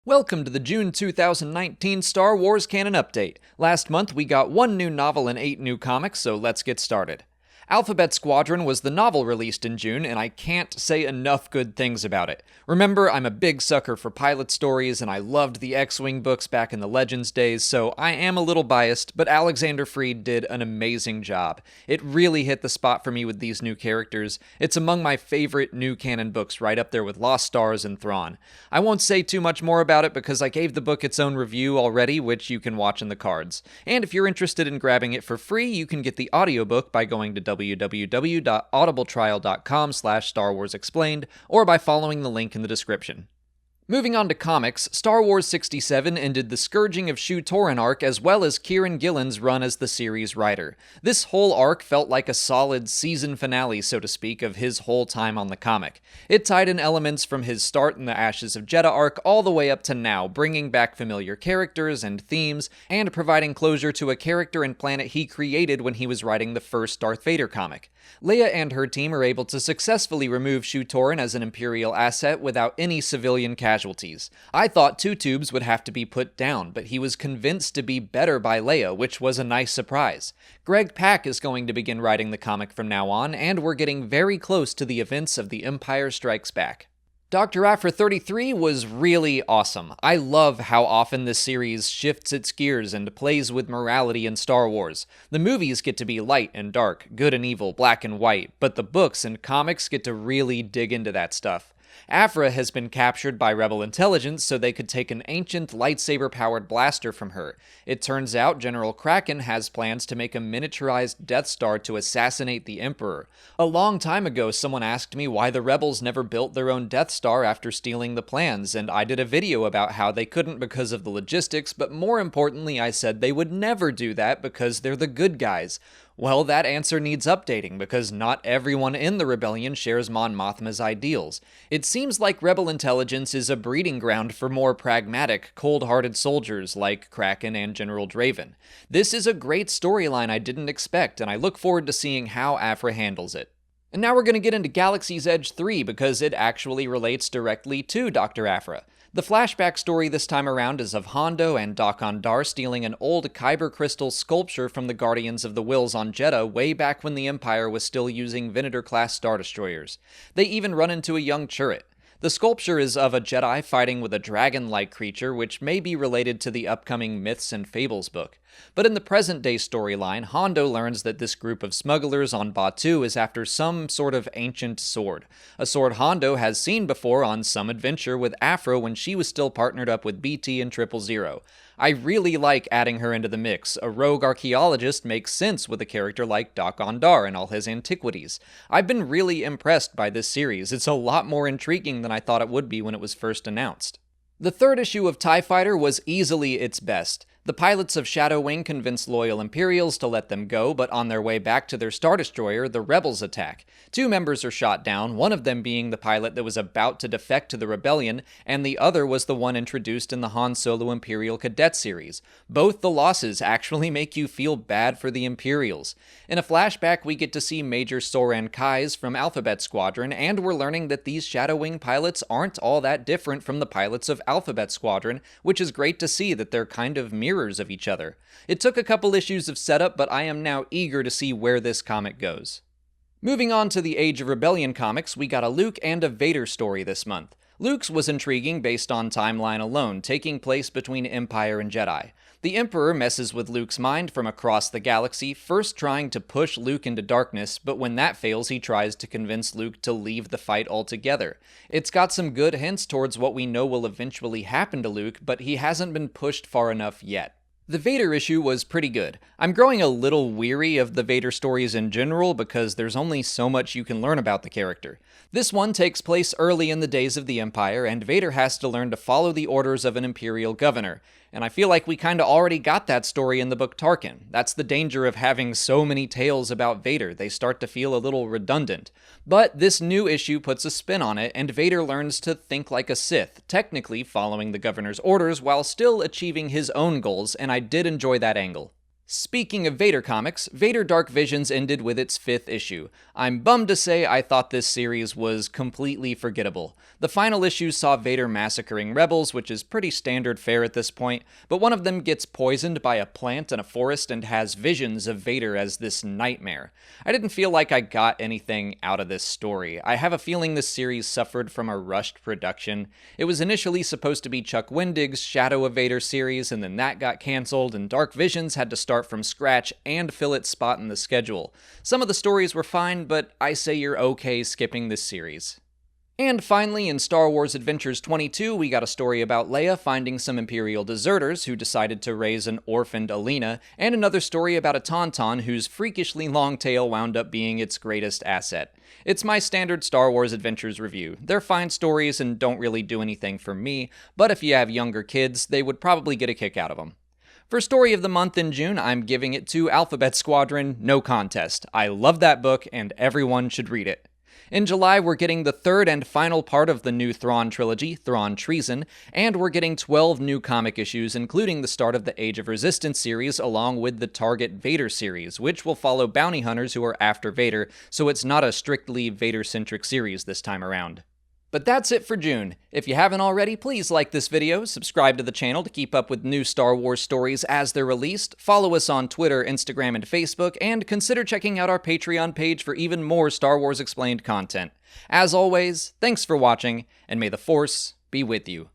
Welcome to the June 2019 Star Wars Canon Update. Last month we got 1 new novel and 8 new comics, so let's get started. Alphabet Squadron was the novel released in June, and I can't say enough good things about it. Remember, I'm a big sucker for pilot stories, and I loved the X-Wing books back in the Legends days, so I am a little biased, but Alexander Freed did an amazing job. It really hit the spot for me with these new characters. It's among my favorite new canon books, right up there with Lost Stars and Thrawn. I won't say too much more about it because I gave the book its own review already, which you can watch in the cards. And if you're interested in grabbing it for free, you can get the audiobook by going to www.audibletrial.com/Star Wars Explained, or by following the link in the description. Moving on to comics, Star Wars 67 ended the Scourging of Shu Torun arc as well as Kieran Gillen's run as the series writer. This whole arc felt like a solid season finale, so to speak, of his whole time on the comic. It tied in elements from his start in the Ashes of Jedha arc all the way up to now, bringing back familiar characters and themes, and providing closure to a character and planet he created when he was writing the first Darth Vader comic. Leia and her team are able to successfully remove Shu Torun as an Imperial asset without any civilian casualties. I thought Two Tubes would have to be put down, but he was convinced to be better by Leia, which was a nice surprise. Greg Pak is going to begin writing the comic from now on, and we're getting very close to the events of The Empire Strikes Back. Dr. Aphra 33 was really awesome. I love how often this series shifts its gears and plays with morality in Star Wars. The movies get to be light and dark, good and evil, black and white, but the books and comics get to really dig into that stuff. Aphra has been captured by Rebel intelligence so they could take an ancient lightsaber-powered blaster from her. It turns out General Kraken has plans to make a miniaturized Death Star to assassinate the Emperor. A long time ago, someone asked me why the Rebels never built their own Death Star after stealing the plans, and I did a video about how they couldn't because of the logistics, but more importantly, I said they would never do that because they're the good guys. Well, that answer needs updating, because not everyone in the rebellion shares Mon Mothma's ideals. It seems like Rebel intelligence is a breeding ground for more pragmatic, cold-hearted soldiers like Kraken and General Draven. This is a great storyline I didn't expect, and I look forward to seeing how Aphra handles it. And now we're going to get into Galaxy's Edge 3, because it actually relates directly to Dr. Aphra. The flashback story this time around is of Hondo and Dok-Ondar stealing an old Kyber crystal sculpture from the Guardians of the Whills on Jedha way back when the Empire was still using Venator-class Star Destroyers. They even run into a young Chirrut. The sculpture is of a Jedi fighting with a dragon-like creature, which may be related to the upcoming Myths and Fables book. But in the present-day storyline, Hondo learns that this group of smugglers on Batuu is after some sort of ancient sword. A sword Hondo has seen before on some adventure with Aphra when she was still partnered up with BT and 000. I really like adding her into the mix. A rogue archaeologist makes sense with a character like Dok-Ondar and all his antiquities. I've been really impressed by this series. It's a lot more intriguing than I thought it would be when it was first announced. The third issue of TIE Fighter was easily its best. The pilots of Shadow Wing convince loyal Imperials to let them go, but on their way back to their Star Destroyer, the Rebels attack. 2 members are shot down, one of them being the pilot that was about to defect to the Rebellion, and the other was the one introduced in the Han Solo Imperial Cadet series. Both the losses actually make you feel bad for the Imperials. In a flashback, we get to see Major Soran Kais from Alphabet Squadron, and we're learning that these Shadow Wing pilots aren't all that different from the pilots of Alphabet Squadron, which is great to see that they're kind of mirrors of each other. It took a couple issues of setup, but I am now eager to see where this comic goes. Moving on to the Age of Rebellion comics, we got a Luke and a Vader story this month. Luke's was intriguing based on timeline alone, taking place between Empire and Jedi. The Emperor messes with Luke's mind from across the galaxy, first trying to push Luke into darkness, but when that fails, he tries to convince Luke to leave the fight altogether. It's got some good hints towards what we know will eventually happen to Luke, but he hasn't been pushed far enough yet. The Vader issue was pretty good. I'm growing a little weary of the Vader stories in general because there's only so much you can learn about the character. This one takes place early in the days of the Empire, and Vader has to learn to follow the orders of an Imperial governor. And I feel like we kinda already got that story in the book Tarkin. That's the danger of having so many tales about Vader, they start to feel a little redundant. But this new issue puts a spin on it, and Vader learns to think like a Sith, technically following the governor's orders while still achieving his own goals, and I did enjoy that angle. Speaking of Vader comics, Vader Dark Visions ended with its 5th issue. I'm bummed to say I thought this series was completely forgettable. The final issue saw Vader massacring rebels, which is pretty standard fare at this point, but one of them gets poisoned by a plant in a forest and has visions of Vader as this nightmare. I didn't feel like I got anything out of this story. I have a feeling this series suffered from a rushed production. It was initially supposed to be Chuck Wendig's Shadow of Vader series, and then that got cancelled, and Dark Visions had to start from scratch and fill its spot in the schedule. Some of the stories were fine, but I say you're okay skipping this series. And finally, in Star Wars Adventures 22, we got a story about Leia finding some Imperial deserters who decided to raise an orphaned Alina, and another story about a Tauntaun whose freakishly long tail wound up being its greatest asset. It's my standard Star Wars Adventures review. They're fine stories and don't really do anything for me, but if you have younger kids, they would probably get a kick out of them. For Story of the Month in June, I'm giving it to Alphabet Squadron, no contest. I love that book, and everyone should read it. In July, we're getting the 3rd and final part of the new Thrawn trilogy, Thrawn Treason, and we're getting 12 new comic issues, including the start of the Age of Resistance series, along with the Target Vader series, which will follow bounty hunters who are after Vader, so it's not a strictly Vader-centric series this time around. But that's it for June. If you haven't already, please like this video, subscribe to the channel to keep up with new Star Wars stories as they're released, follow us on Twitter, Instagram, and Facebook, and consider checking out our Patreon page for even more Star Wars Explained content. As always, thanks for watching, and may the Force be with you.